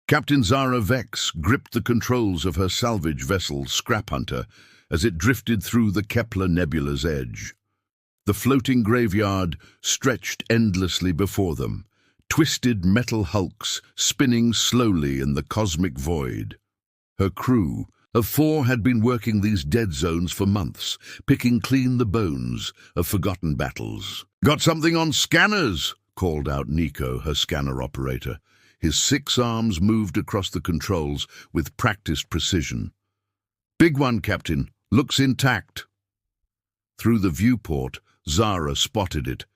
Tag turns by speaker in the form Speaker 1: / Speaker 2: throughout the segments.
Speaker 1: Captain Zara Vex gripped the controls of her salvage vessel, Scrap Hunter, as it drifted through the Kepler Nebula's edge. The floating graveyard stretched endlessly before them, twisted metal hulks spinning slowly in the cosmic void. Her crew of 4 had been working these dead zones for months, picking clean the bones of forgotten battles. "Got something on scanners," called out Nico, her scanner operator. His 6 arms moved across the controls with practiced precision. "Big one, Captain. Looks intact." Through the viewport, Zara spotted it.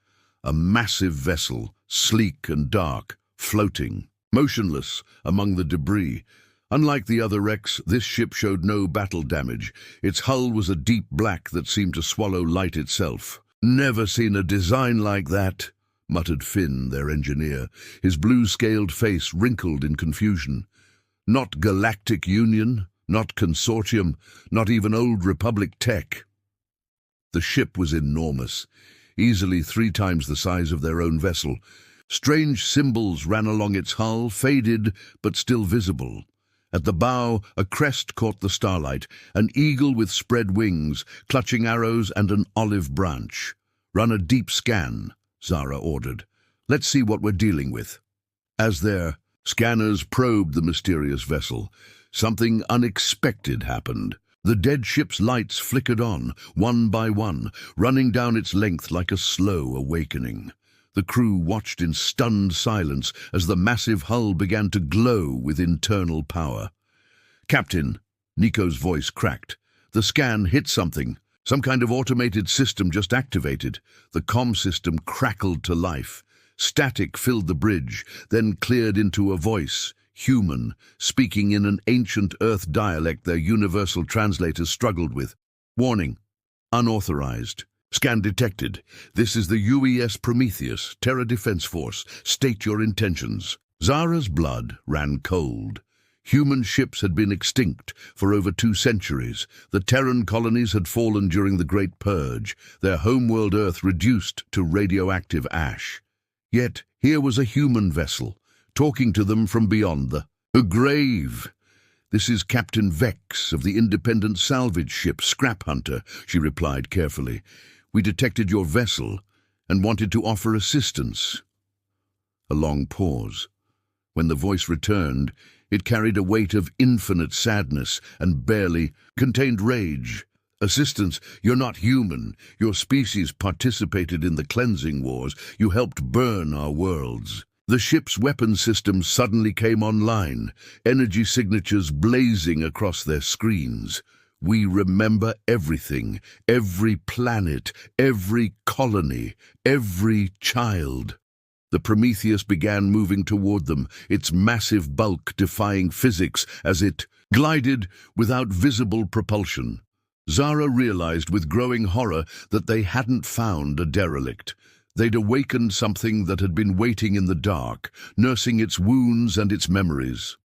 Speaker 1: A massive vessel, sleek and dark, floating, motionless among the debris. Unlike the other wrecks, this ship showed no battle damage. Its hull was a deep black that seemed to swallow light itself. "Never seen a design like that," muttered Finn, their engineer, his blue-scaled face wrinkled in confusion. "Not Galactic Union, not Consortium, not even Old Republic tech." The ship was enormous, easily 3 times the size of their own vessel. Strange symbols ran along its hull, faded but still visible. At the bow, a crest caught the starlight, an eagle with spread wings, clutching arrows and an olive branch. "Run a deep scan," Zara ordered. "Let's see what we're dealing with." As their scanners probed the mysterious vessel, something unexpected happened. The dead ship's lights flickered on, one by one, running down its length like a slow awakening. The crew watched in stunned silence as the massive hull began to glow with internal power. "Captain," Nico's voice cracked. "The scan hit something. Some kind of automated system just activated." The comm system crackled to life. Static filled the bridge, then cleared into a voice, human, speaking in an ancient Earth dialect their universal translators struggled with. "Warning. Unauthorized. Scan detected. This is the UES Prometheus, Terra Defense Force. State your intentions." Zara's blood ran cold. Human ships had been extinct for over 2 centuries. The Terran colonies had fallen during the Great Purge, their homeworld Earth reduced to radioactive ash. Yet here was a human vessel, talking to them from beyond the grave. "This is Captain Vex of the independent salvage ship Scrap Hunter," she replied carefully. "We detected your vessel and wanted to offer assistance." A long pause. When the voice returned, it carried a weight of infinite sadness and barely contained rage. "Assistance? You're not human. Your species participated in the cleansing wars. You helped burn our worlds." The ship's weapon systems suddenly came online, energy signatures blazing across their screens. "We remember everything, every planet, every colony, every child." The Prometheus began moving toward them, its massive bulk defying physics as it glided without visible propulsion. Zara realized with growing horror that they hadn't found a derelict. They'd awakened something that had been waiting in the dark, nursing its wounds and its memories.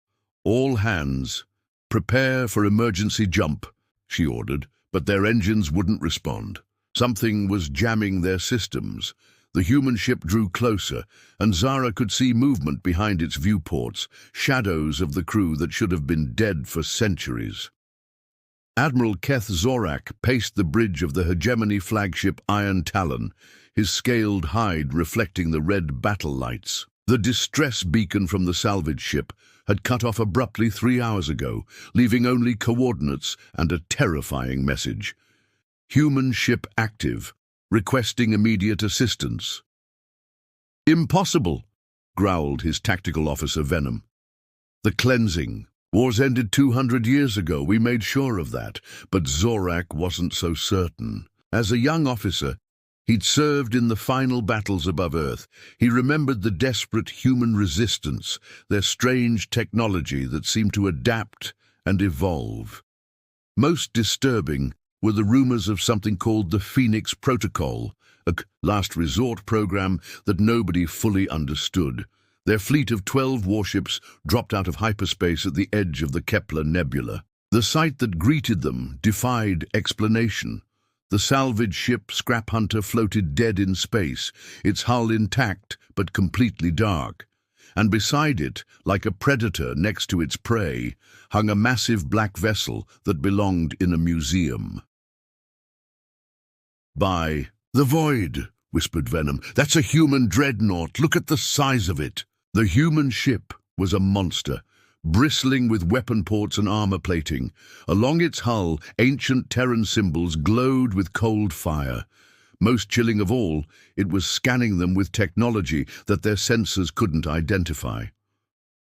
Speaker 1: "All hands, prepare for emergency jump," she ordered, but their engines wouldn't respond. Something was jamming their systems. The human ship drew closer, and Zara could see movement behind its viewports, shadows of the crew that should have been dead for centuries. Admiral Keth Zorak paced the bridge of the hegemony flagship Iron Talon, his scaled hide reflecting the red battle lights. The distress beacon from the salvage ship had cut off abruptly 3 hours ago, leaving only coordinates and a terrifying message. "Human ship active, requesting immediate assistance." "Impossible," growled his tactical officer Venom. "The cleansing. Wars ended 200 years ago, we made sure of that, but Zorak wasn't so certain. As a young officer, he'd served in the final battles above Earth. He remembered the desperate human resistance, their strange technology that seemed to adapt and evolve. Most disturbing were the rumors of something called the Phoenix Protocol, a last resort program that nobody fully understood. Their fleet of 12 warships dropped out of hyperspace at the edge of the Kepler Nebula. The sight that greeted them defied explanation. The salvage ship Scrap Hunter floated dead in space, its hull intact but completely dark. and beside it, like a predator next to its prey, hung a massive black vessel that belonged in a museum. "By the void," whispered Venom. "That's a human dreadnought. Look at the size of it." The human ship was a monster, bristling with weapon ports and armor plating. Along its hull, ancient Terran symbols glowed with cold fire. Most chilling of all, it was scanning them with technology that their sensors couldn't identify.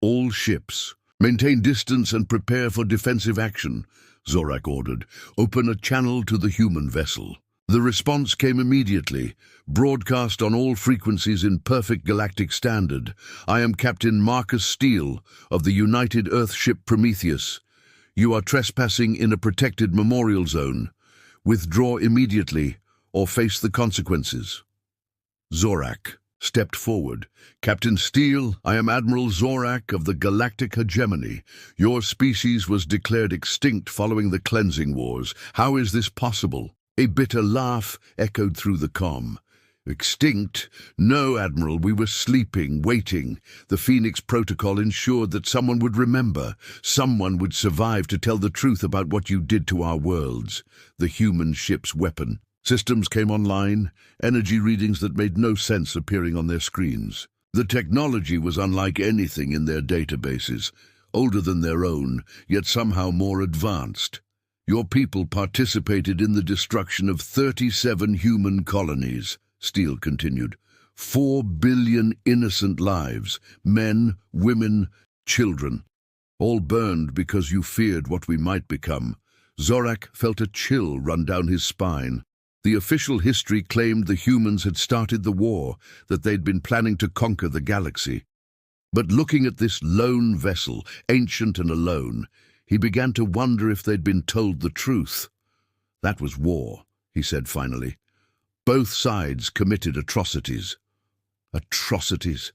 Speaker 1: "All ships, maintain distance and prepare for defensive action," Zorak ordered. "Open a channel to the human vessel." The response came immediately, broadcast on all frequencies in perfect galactic standard. "I am Captain Marcus Steele of the United Earthship Prometheus. You are trespassing in a protected memorial zone. Withdraw immediately or face the consequences." Zorak stepped forward. "Captain Steele, I am Admiral Zorak of the Galactic Hegemony. Your species was declared extinct following the Cleansing Wars. How is this possible?" A bitter laugh echoed through the comm. "Extinct? No, Admiral, we were sleeping, waiting. The Phoenix Protocol ensured that someone would remember. Someone would survive to tell the truth about what you did to our worlds." The human ship's weapon systems came online, energy readings that made no sense appearing on their screens. The technology was unlike anything in their databases, older than their own, yet somehow more advanced. "Your people participated in the destruction of 37 human colonies," Steele continued. 4 billion innocent lives, men, women, children, all burned because you feared what we might become. Zorak felt a chill run down his spine. The official history claimed the humans had started the war, that they'd been planning to conquer the galaxy. But looking at this lone vessel, ancient and alone, he began to wonder if they'd been told the truth. "That was war," he said finally. "Both sides committed atrocities." Atrocities?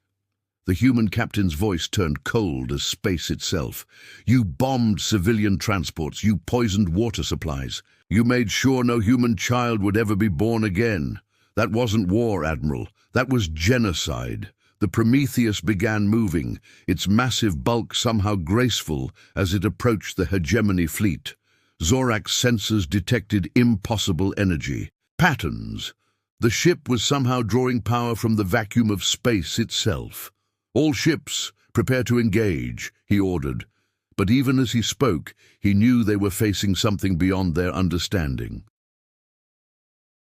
Speaker 1: The human captain's voice turned cold as space itself. "You bombed civilian transports, you poisoned water supplies. You made sure no human child would ever be born again. That wasn't war, Admiral. That was genocide." The Prometheus began moving, its massive bulk somehow graceful as it approached the hegemony fleet. Zorak's sensors detected impossible energy. Patterns. The ship was somehow drawing power from the vacuum of space itself. "All ships, prepare to engage," he ordered. But even as he spoke, he knew they were facing something beyond their understanding.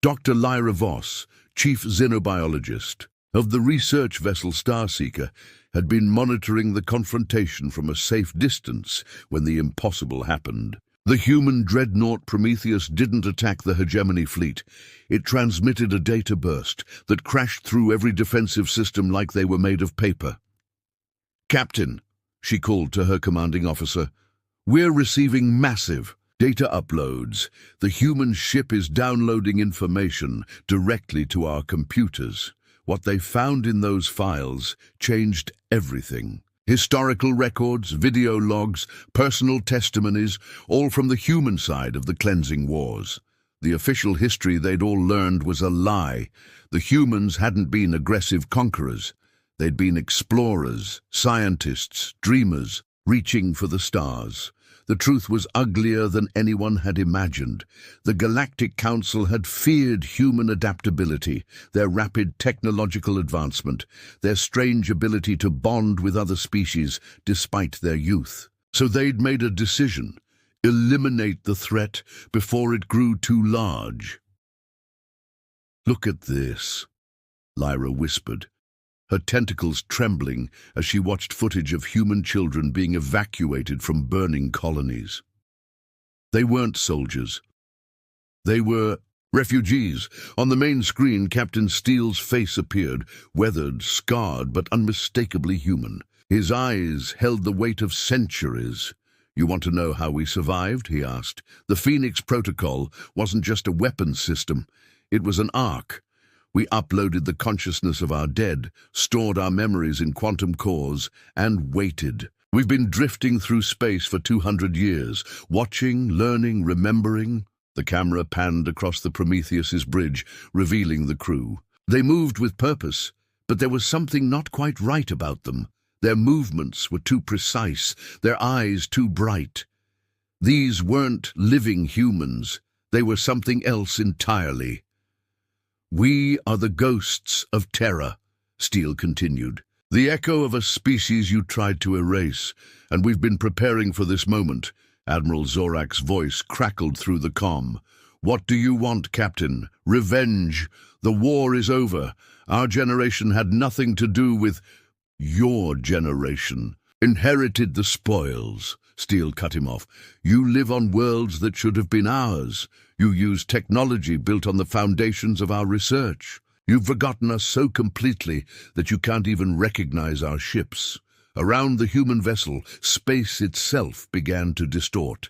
Speaker 1: Dr. Lyra Voss, chief xenobiologist of the research vessel Starseeker, had been monitoring the confrontation from a safe distance when the impossible happened. The human dreadnought Prometheus didn't attack the hegemony fleet. It transmitted a data burst that crashed through every defensive system like they were made of paper. "Captain," she called to her commanding officer, "we're receiving massive data uploads. The human ship is downloading information directly to our computers. What they found in those files changed everything. Historical records, video logs, personal testimonies, all from the human side of the Cleansing Wars. The official history they'd all learned was a lie. The humans hadn't been aggressive conquerors. They'd been explorers, scientists, dreamers, reaching for the stars. The truth was uglier than anyone had imagined. The Galactic Council had feared human adaptability, their rapid technological advancement, their strange ability to bond with other species despite their youth. So they'd made a decision: eliminate the threat before it grew too large. "Look at this," Lyra whispered, her tentacles trembling as she watched footage of human children being evacuated from burning colonies. They weren't soldiers. They were refugees. On the main screen, Captain Steele's face appeared, weathered, scarred, but unmistakably human. His eyes held the weight of centuries. "You want to know how we survived?" he asked. "The Phoenix Protocol wasn't just a weapons system. It was an ark. We uploaded the consciousness of our dead, stored our memories in quantum cores, and waited. We've been drifting through space for 200 years, watching, learning, remembering." The camera panned across the Prometheus's bridge, revealing the crew. They moved with purpose, but there was something not quite right about them. Their movements were too precise, their eyes too bright. These weren't living humans. They were something else entirely. "We are the ghosts of terror," Steele continued. "The echo of a species you tried to erase, and we've been preparing for this moment." Admiral Zorak's voice crackled through the comm. "What do you want, Captain? Revenge. The war is over. Our generation had nothing to do with your generation. Inherited the spoils." Steele cut him off. "You live on worlds that should have been ours. You use technology built on the foundations of our research. You've forgotten us so completely that you can't even recognize our ships. Around the human vessel, space itself began to distort.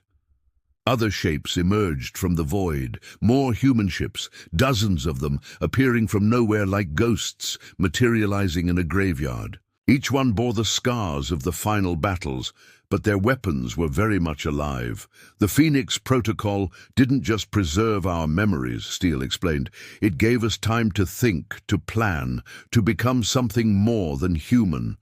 Speaker 1: Other shapes emerged from the void, more human ships, dozens of them, appearing from nowhere like ghosts, materializing in a graveyard. Each one bore the scars of the final battles, but their weapons were very much alive. The Phoenix Protocol didn't just preserve our memories, Steele explained. It gave us time to think, to plan, to become something more than human.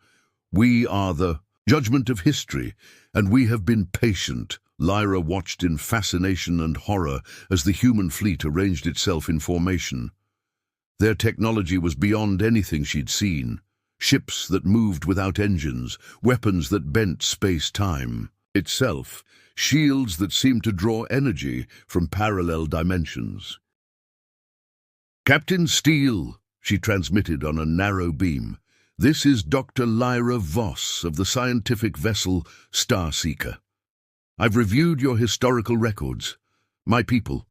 Speaker 1: We are the judgment of history, and we have been patient." Lyra watched in fascination and horror as the human fleet arranged itself in formation. Their technology was beyond anything she'd seen. Ships that moved without engines, weapons that bent space-time itself, shields that seemed to draw energy from parallel dimensions. "Captain Steele," she transmitted on a narrow beam, "this is Dr. Lyra Voss of the scientific vessel Starseeker. I've reviewed your historical records. My people,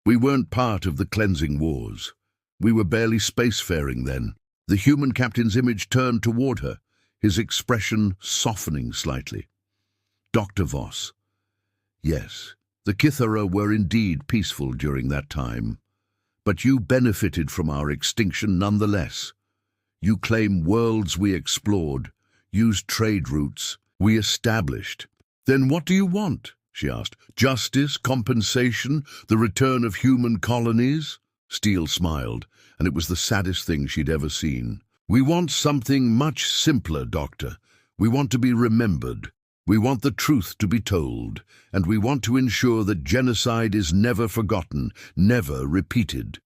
Speaker 1: we weren't part of the cleansing wars. We were barely spacefaring then." The human captain's image turned toward her, his expression softening slightly. "Dr. Voss, yes, the Kithara were indeed peaceful during that time, but you benefited from our extinction nonetheless. You claim worlds we explored, used trade routes we established. Then what do you want?" she asked. "Justice, compensation, the return of human colonies?" Steele smiled, and it was the saddest thing she'd ever seen. "We want something much simpler, Doctor. We want to be remembered. We want the truth to be told, and we want to ensure that genocide is never forgotten, never repeated."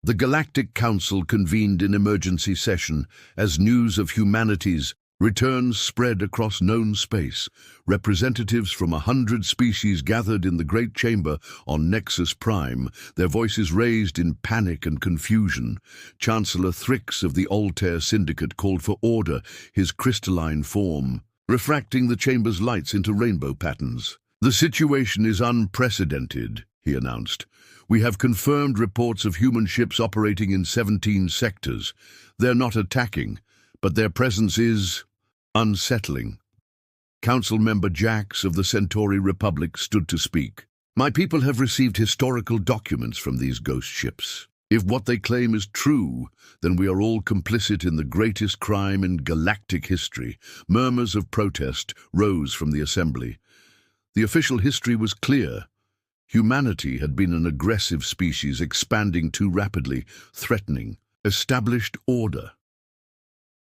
Speaker 1: The Galactic Council convened in emergency session as news of humanity's returns spread across known space. Representatives from 100 species gathered in the Great Chamber on Nexus Prime, their voices raised in panic and confusion. Chancellor Thrix of the Altair Syndicate called for order, his crystalline form refracting the chamber's lights into rainbow patterns. "The situation is unprecedented," he announced. "We have confirmed reports of human ships operating in 17 sectors. They're not attacking, but their presence is unsettling." Council member Jax of the Centauri Republic stood to speak. "My people have received historical documents from these ghost ships. If what they claim is true, then we are all complicit in the greatest crime in galactic history." Murmurs of protest rose from the assembly. The official history was clear. Humanity had been an aggressive species expanding too rapidly, threatening established order.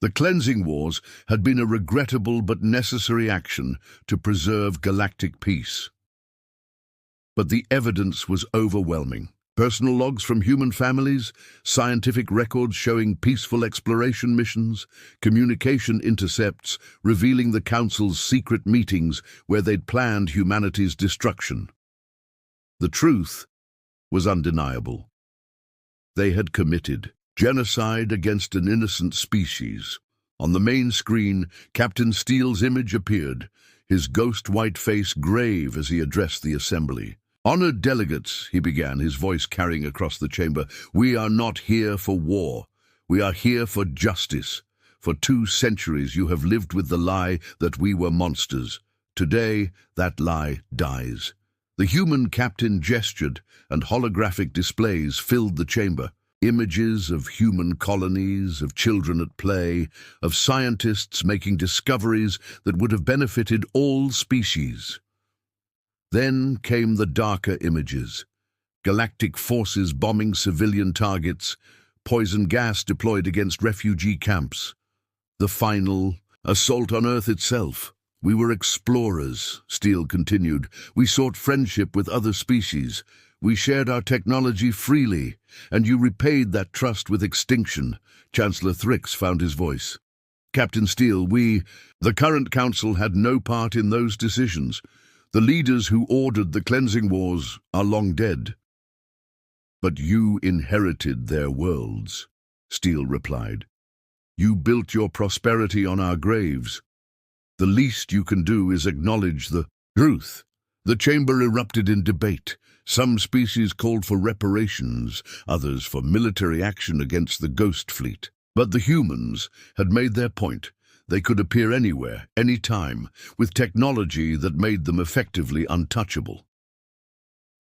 Speaker 1: The cleansing wars had been a regrettable but necessary action to preserve galactic peace. But the evidence was overwhelming. Personal logs from human families, scientific records showing peaceful exploration missions, communication intercepts revealing the Council's secret meetings where they'd planned humanity's destruction. The truth was undeniable. They had committed genocide against an innocent species. On the main screen, Captain Steele's image appeared, his ghost-white face grave as he addressed the assembly. "Honored delegates," he began, his voice carrying across the chamber, "we are not here for war. We are here for justice. For 2 centuries you have lived with the lie that we were monsters. Today, that lie dies." The human captain gestured, and holographic displays filled the chamber. Images of human colonies, of children at play, of scientists making discoveries that would have benefited all species. Then came the darker images. Galactic forces bombing civilian targets, poison gas deployed against refugee camps. The final, Assault on Earth itself. We were explorers, Steele continued. We sought friendship with other species. We shared our technology freely, and you repaid that trust with extinction. Chancellor Thrix found his voice. Captain Steele, the current council, had no part in those decisions. The leaders who ordered the cleansing wars are long dead. But you inherited their worlds, Steele replied. You built your prosperity on our graves. The least you can do is acknowledge the truth. The chamber erupted in debate. Some species called for reparations, others for military action against the Ghost Fleet. But the humans had made their point. They could appear anywhere, anytime, with technology that made them effectively untouchable.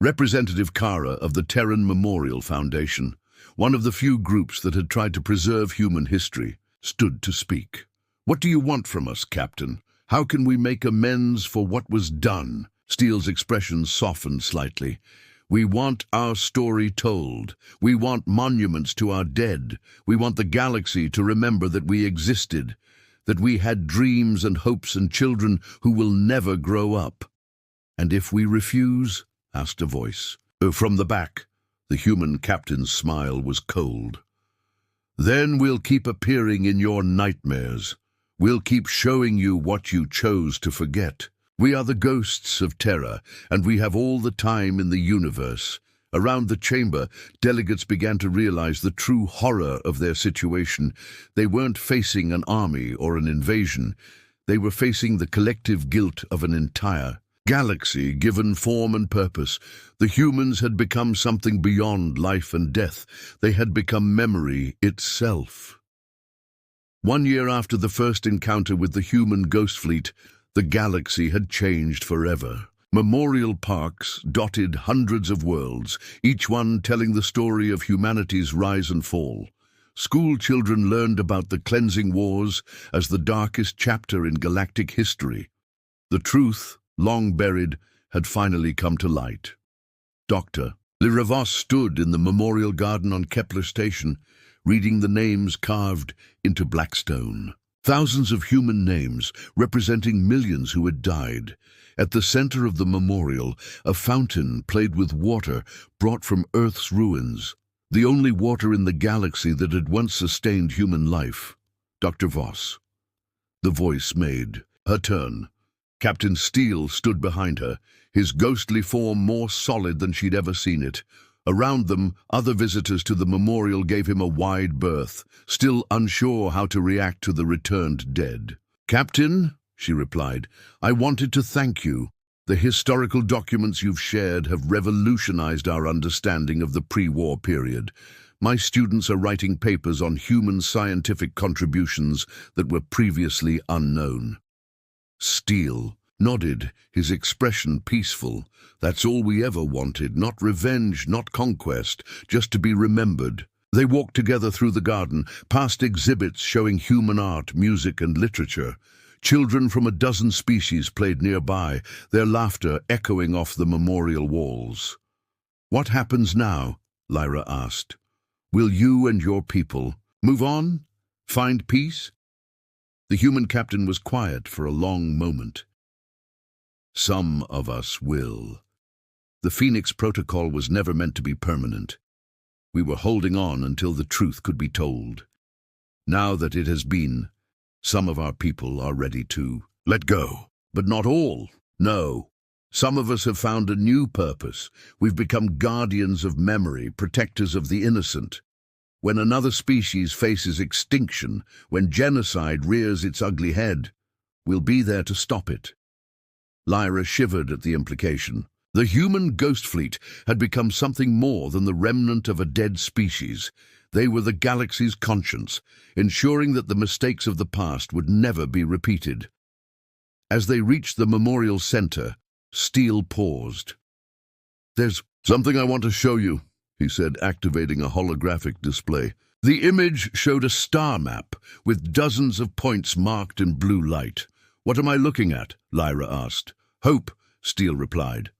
Speaker 1: Representative Kara of the Terran Memorial Foundation, one of the few groups that had tried to preserve human history, stood to speak. What do you want from us, Captain? How can we make amends for what was done? Steele's expression softened slightly. We want our story told. We want monuments to our dead. We want the galaxy to remember that we existed, that we had dreams and hopes and children who will never grow up. And if we refuse? Asked a voice. From the back, the human captain's smile was cold. Then we'll keep appearing in your nightmares. We'll keep showing you what you chose to forget. We are the ghosts of terror, and we have all the time in the universe. Around the chamber, delegates began to realize the true horror of their situation. They weren't facing an army or an invasion. They were facing the collective guilt of an entire galaxy given form and purpose. The humans had become something beyond life and death. They had become memory itself. 1 year after the first encounter with the human Ghost Fleet, the galaxy had changed forever. Memorial parks dotted hundreds of worlds, each one telling the story of humanity's rise and fall. School children learned about the cleansing wars as the darkest chapter in galactic history. The truth, long buried, had finally come to light. Dr. Liravos stood in the memorial garden on Kepler Station, reading the names carved into black stone. Thousands of human names representing millions who had died. At the center of the memorial, a fountain played with water brought from Earth's ruins, the only water in the galaxy that had once sustained human life. Dr. Voss. The voice made her turn. Captain Steele stood behind her, his ghostly form more solid than she'd ever seen it. Around them, other visitors to the memorial gave him a wide berth, still unsure how to react to the returned dead. "Captain," she replied, "I wanted to thank you. The historical documents you've shared have revolutionized our understanding of the pre-war period. My students are writing papers on human scientific contributions that were previously unknown." Steele nodded, his expression peaceful. That's all we ever wanted, not revenge, not conquest, just to be remembered. They walked together through the garden, past exhibits showing human art, music, and literature. Children from a dozen species played nearby, their laughter echoing off the memorial walls. "What happens now?" Lyra asked. "Will you and your people move on? Find peace?" The human captain was quiet for a long moment. "Some of us will. The Phoenix Protocol was never meant to be permanent. We were holding on until the truth could be told. Now that it has been, some of our people are ready to let go. But not all. No. Some of us have found a new purpose. We've become guardians of memory, protectors of the innocent. When another species faces extinction, when genocide rears its ugly head, we'll be there to stop it." Lyra shivered at the implication. The human Ghost Fleet had become something more than the remnant of a dead species. They were the galaxy's conscience, ensuring that the mistakes of the past would never be repeated. As they reached the memorial center, Steele paused. "There's something I want to show you," he said, activating a holographic display. The image showed a star map with dozens of points marked in blue light. "What am I looking at?" Lyra asked. "Hope," Steele replied.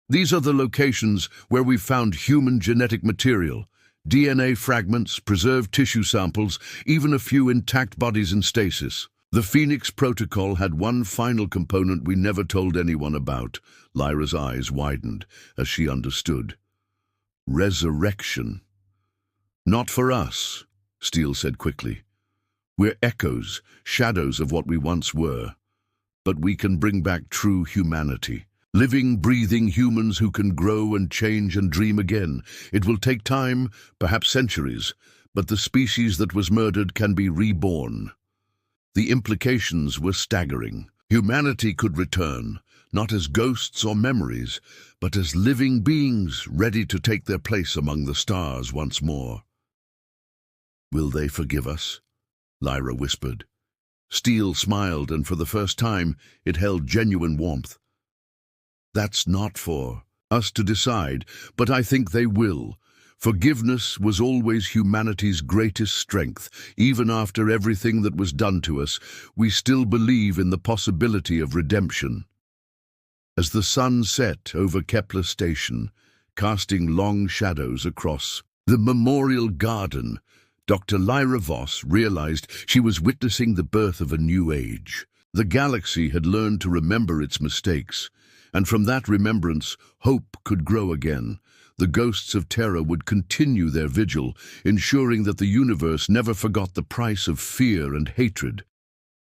Speaker 1: "These are the locations where we've found human genetic material, DNA fragments, preserved tissue samples, even a few intact bodies in stasis. The Phoenix Protocol had one final component we never told anyone about. Lyra's eyes widened as she understood. Resurrection. Not for us, Steele said quickly. We're echoes, shadows of what we once were. But we can bring back true humanity. Living, breathing humans who can grow and change and dream again. It will take time, perhaps centuries, but the species that was murdered can be reborn. The implications were staggering. Humanity could return, not as ghosts or memories, but as living beings ready to take their place among the stars once more. Will they forgive us? Lyra whispered. Steele smiled, and for the first time it held genuine warmth. That's not for us to decide, but I think they will. Forgiveness was always humanity's greatest strength. Even after everything that was done to us, we still believe in the possibility of redemption. As the sun set over Kepler Station, casting long shadows across the Memorial Garden, Dr. Lyra Voss realized she was witnessing the birth of a new age. The galaxy had learned to remember its mistakes, and from that remembrance, hope could grow again. The ghosts of terror would continue their vigil, ensuring that the universe never forgot the price of fear and hatred.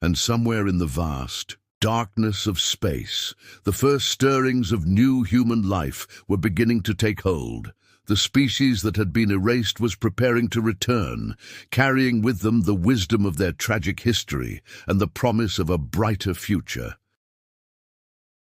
Speaker 1: And somewhere in the vast darkness of space, the first stirrings of new human life were beginning to take hold. The species that had been erased was preparing to return, carrying with them the wisdom of their tragic history and the promise of a brighter future.